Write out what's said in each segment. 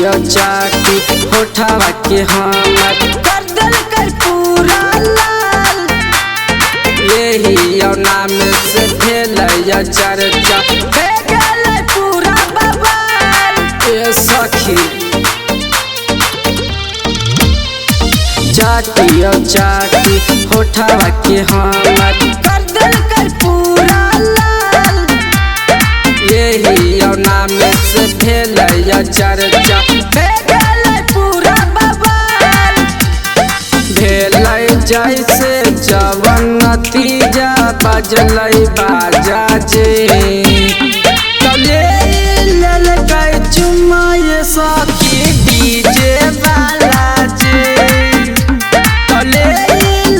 चाटियो चाटी होठवा के हमर कर दिल कर पूरा लाल। यही नाम से भेलैया चर्चा हो गेलै पूरा बवाल। ए सखी चाटियो चाटी होठवा के हमर कर दिल कर पूरा लाल। यही नाम से भेलैया चर्चा हो गेलै पूरा बवाल। भेलै जैसे जवन नतीजा बजलै बाजा जे तले ललकै चुम्मा ये सखी डीजे वाला जे तले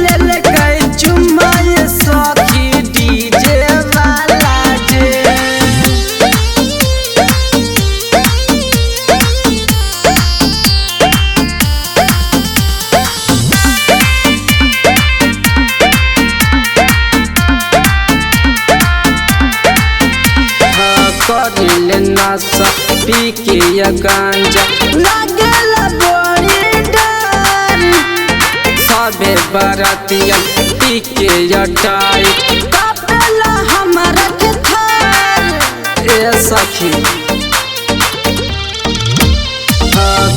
ललकै चुम्मा ये सखी डीजे वाला जे। करिले नशा पी के या गांजा लागेला बड़ी डर। सबे बरातियन पी के या टाइट कापेला हमरा के थार। ए सखी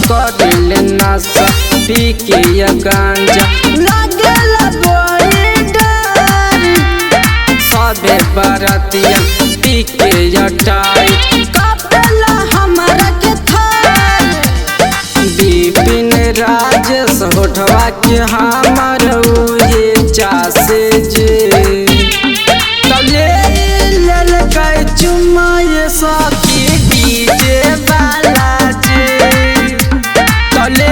करिले नशा पी के या गांजा लागेला बड़ी डर। सबे बरातियन पी के या टाइट कापेला हमरा के थार। विपिन राजेश होठवा के हमर उहे चासे जे तले ललकै चुम्मा ये सखी डीजे वाला जे तले